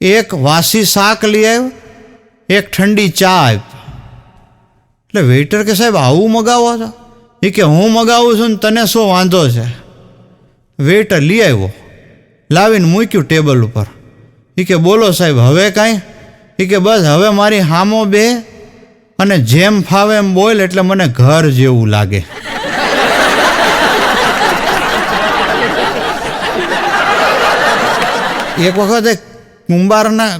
1 વાસી શાક લઈ આવ્યો, 1 ઠંડી ચા આપી. એટલે વેઇટર કે સાહેબ આવું મગાવો છો? એ કે હું મગાવું છું ને તને શું વાંધો છે? વેઇટર લઈ આવ્યો, લાવીને મૂક્યું ટેબલ ઉપર. એ કે બોલો સાહેબ હવે કાંઈ? એ કે બસ હવે મારી હામો બે અને જેમ ફાવે એમ બોલ એટલે મને ઘર જેવું લાગે. એક વખત એક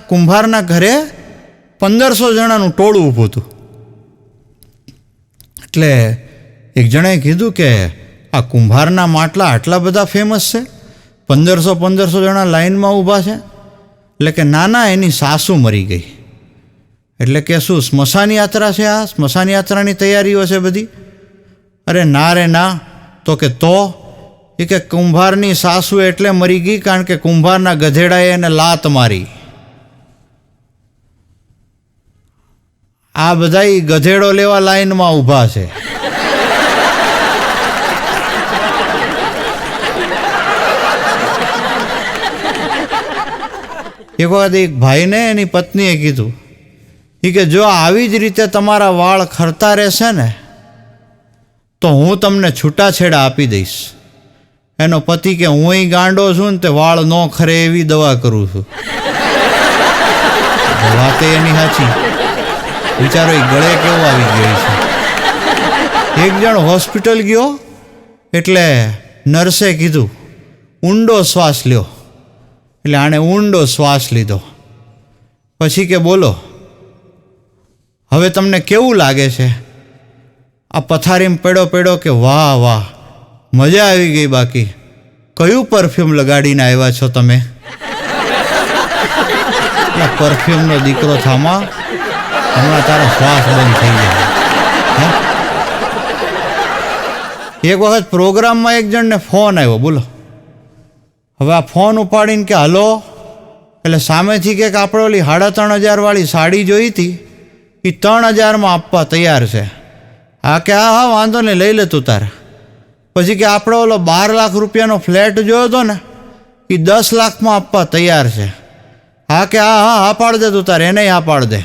કુંભારના ઘરે 1500 જણાનું ટોળું ઊભું હતું. એટલે એક જણાએ કીધું કે આ કુંભારના માટલા આટલા બધા ફેમસ છે, 1500 જણા લાઈનમાં ઊભા છે. એટલે કે ના, એની સાસુ મરી ગઈ. એટલે કે શું સ્મશાન યાત્રા છે? આ સ્મશાન યાત્રાની તૈયારીઓ છે બધી? અરે ના રે ના. તો કે તો એ કે કુંભારની સાસુ એટલે મરી ગઈ કારણ કે કુંભારના ગધેડાએ એને લાત મારી. આ બધા ગધેડો લેવા લાઈનમાં ઊભા છે. એક વખત એક ભાઈને એની પત્નીએ કીધું કે જો આવી જ રીતે તમારા વાળ ખરતા રહેશે ને તો હું તમને છૂટાછેડા આપી દઈશ. એનો પતિ કે હું ગાંડો છું ને તે વાળ ન ખરે એવી દવા કરું છું. વાત એની સાચી. વિચારો એ ગળે કેવું આવી ગયું છે. એક જણ હોસ્પિટલ ગયો એટલે નર્સે કીધું ઊંડો શ્વાસ લ્યો. એટલે આણે ઊંડો શ્વાસ લીધો. પછી કે બોલો હવે તમને કેવું લાગે છે? આ પથારીમાં પડ્યો કે વાહ વાહ મજા આવી ગઈ. બાકી કયું પરફ્યુમ લગાડીને આવ્યા છો તમે? પરફ્યુમનો દીકરો થામા, હમણાં તારો શ્વાસ બંધ થઈ જાય. એક વખત પ્રોગ્રામમાં એક જણને ફોન આવ્યો, બોલો. હવે આ ફોન ઉપાડીને કે હલો, એટલે સામેથી કે આપણે ઓલી 3,500 વાળી સાડી જોઈ હતી, એ 3,000માં આપવા તૈયાર છે. હા કે હા વાંધો નહીં, લઈ લે તું તારે. પછી કે આપણે ઓલો 12 લાખ રૂપિયાનો ફ્લેટ જોયો હતો ને, એ 10 લાખમાં આપવા તૈયાર છે. હા કે હા પાડ દે તું તારે, એને હા પાડ દે.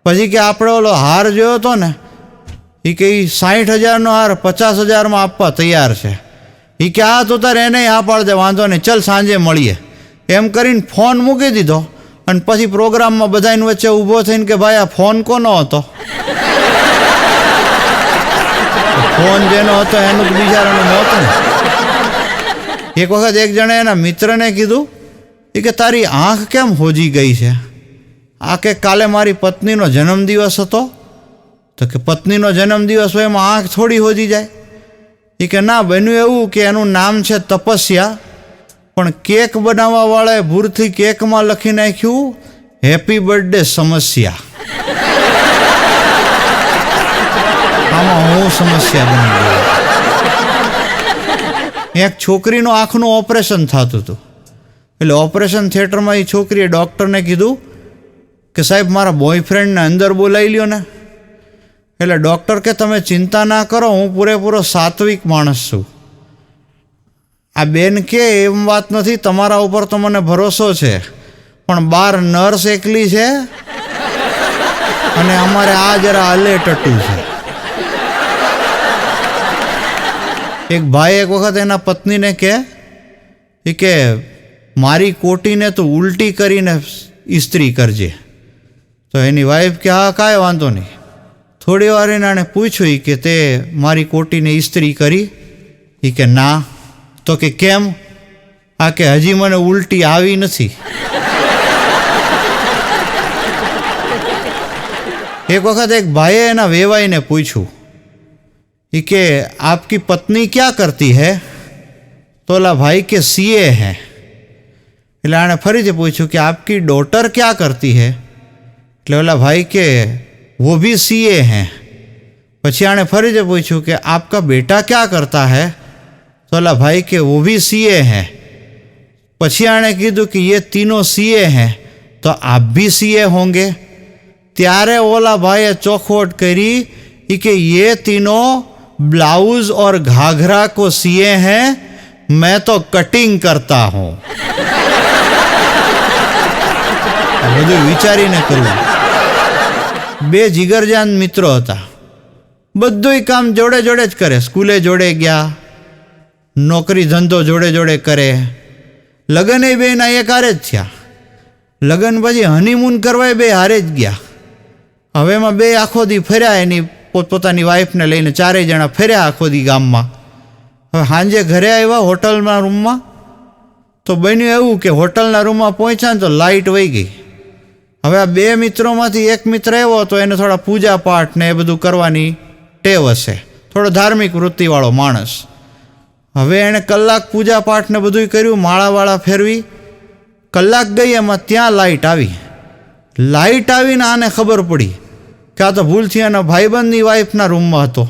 પછી કે આપણે ઓલો હાર જોયો હતો ને, એ કે 60,000નો હાર 50,000માં આપવા તૈયાર છે. એ કે હા તું તારે એને હા પાડ દે, વાંધો નહીં, ચલ સાંજે મળીએ. એમ કરીને ફોન મૂકી દીધો. અને પછી પ્રોગ્રામમાં બધાની વચ્ચે ઊભો થઈને કે ભાઈ આ ફોન કોનો હતો? ફોન જેનો હતો એનું બિચારાનું મોત ને. એક વખત એક જણે એના મિત્રને કીધું કે તારી આંખ કેમ હોજી ગઈ છે? આ કે કાલે મારી પત્નીનો જન્મદિવસ હતો. તો કે પત્નીનો જન્મદિવસ હોય એમાં આંખ થોડી હોજી જાય? એ કે ના, બન્યું એવું કે એનું નામ છે તપસ્યા, પણ કેક બનાવવાવાળાએ ભૂલથી કેકમાં લખી નાખ્યું હેપી બર્થડે સમસ્યા. આમાં હું સમસ્યા બની ગયો. એક છોકરીનું આંખનું ઓપરેશન થતું હતું. એટલે ઓપરેશન થિયેટરમાં એ છોકરીએ ડૉક્ટરને કીધું કે સાહેબ મારા બોયફ્રેન્ડને અંદર બોલાવી લ્યો ને. એટલે ડૉક્ટર કે તમે ચિંતા ના કરો, હું પૂરેપૂરો સાત્વિક માણસ છું. આ બેન કે એમ વાત નથી, તમારા ઉપર તો મને ભરોસો છે, પણ 12 નર્સ એકલી છે અને અમારે આ જરા હલે ટટ્ટું છે. એક ભાઈ એક વખત એના પત્નીને કે મારી કોટીને તું ઉલટી કરીને ઇસ્ત્રી કરજે. તો એની વાઈફ કે હા કાંઈ વાંધો નહીં. થોડી વાર એનાણે પૂછ્યું કે તે મારી કોટીને ઇસ્ત્રી કરી? એ કે ના. તો કે કેમ? આ કે હજી મને ઉલટી આવી નથી. એક વખત એક ભાઈએ એના વેવાઈને પૂછ્યું કે આપકી પત્ની ક્યાં કરતી હૈ? તો ઓલા ભાઈ કે સીએ હૈ. એટલે આણે ફરીથી પૂછ્યું કે આપકી ડોટર ક્યાં કરતી હૈ? એટલે ઓલા ભાઈ કે वो भी सीए हैं. પછી આણે ફરીથી પૂછ્યું કે આપકા બેટા ક્યાં કરતા હૈ? તો ઓલા ભાઈ કે वो भी सीए हैं. પછી આણે કીધું કે ये तीनों सीए हैं तो आप भी सीए होंगे. ત્યારે ઓલા ભાઈએ ચોખવટ કરી कि ये तीनों ब्लाउज और घाघरा को सीए हैं, मैं तो कटिंग करता हूँ. બધું વિચારીને કરવું. બે જીગરજાન મિત્રો હતા. બધુંય કામ જોડે જોડે જ કરે. સ્કૂલે જોડે ગયા, નોકરી ધંધો જોડે જોડે કરે. લગ્ન એ બેના એક હારે જ થયા. લગ્ન પછી હનીમૂન કરવા બે હારે જ ગયા. હવે એમાં બે આખો દી ફર્યા, એની પોતપોતાની વાઈફને લઈને ચારેય જણા ફર્યા આખો દી ગામમાં. હવે સાંજે ઘરે આવ્યા હોટલના રૂમમાં, તો બન્યું એવું કે હોટલના રૂમમાં પહોંચ્યા ને તો લાઇટ વહી ગઈ. હવે આ બે મિત્રોમાંથી એક મિત્ર એવો હતો, એને થોડા પૂજા પાઠ ને એ બધું કરવાની ટેવ હશે, થોડો ધાર્મિક વૃત્તિવાળો માણસ. હવે એણે કલાક પૂજા પાઠ ને બધું કર્યું, માળાવાળા ફેરવી. કલાક ગઈ એમાં ત્યાં લાઇટ આવી. લાઇટ આવીને આને ખબર પડી કે આ તો ભૂલથી એના ભાઈબંધની વાઈફના રૂમમાં હતો.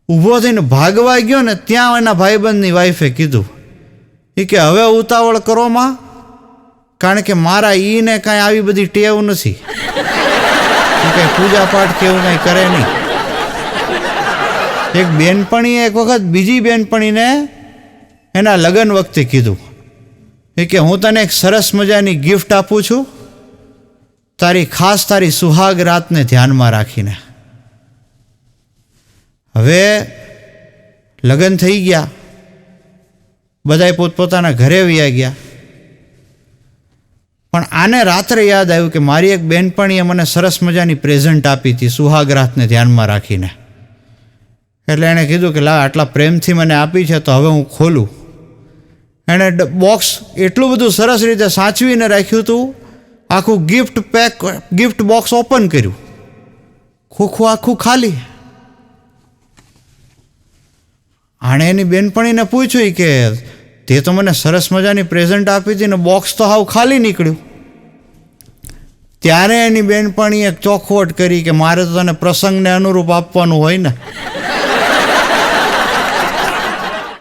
ઊભો થઈને ભાગવા ગયો ને ત્યાં એના ભાઈબંધની વાઈફે કીધું કે હવે ઉતાવળ કરો માં, કારણ કે મારા ઈને કાંઈ આવી બધી ટેવ નથી, કંઈ પૂજા પાઠ કે એવું કાંઈ કરે નહીં. એક બેનપણીએ એક વખત બીજી બેનપણીને એના લગ્ન વખતે કીધું કે હું તને એક સરસ મજાની ગિફ્ટ આપું છું, ખાસ તારી સુહાગ રાતને ધ્યાનમાં રાખીને. હવે લગ્ન થઈ ગયા, બધાય પોતપોતાના ઘરે વયા ગયા. પણ આને રાત્રે યાદ આવ્યું કે મારી એક બેનપણીએ મને સરસ મજાની પ્રેઝન્ટ આપી હતી સુહાગ રાતને ધ્યાનમાં રાખીને. એટલે એણે કીધું કે લા, આટલા પ્રેમથી મને આપી છે તો હવે હું ખોલું. એણે બોક્સ એટલું બધું સરસ રીતે સાચવીને રાખ્યું હતું. આખું ગિફ્ટ બોક્સ ઓપન કર્યું, ખોખું આખું ખાલી. આણે એની બેનપણીને પૂછ્યું કે તે તો મને સરસ મજાની પ્રેઝન્ટ આપી હતી ને બોક્સ તો હાવ ખાલી નીકળ્યું. ત્યારે એની બેનપણીએ ચોખવટ કરી કે મારે તો તને પ્રસંગને અનુરૂપ આપવાનું હોય ને.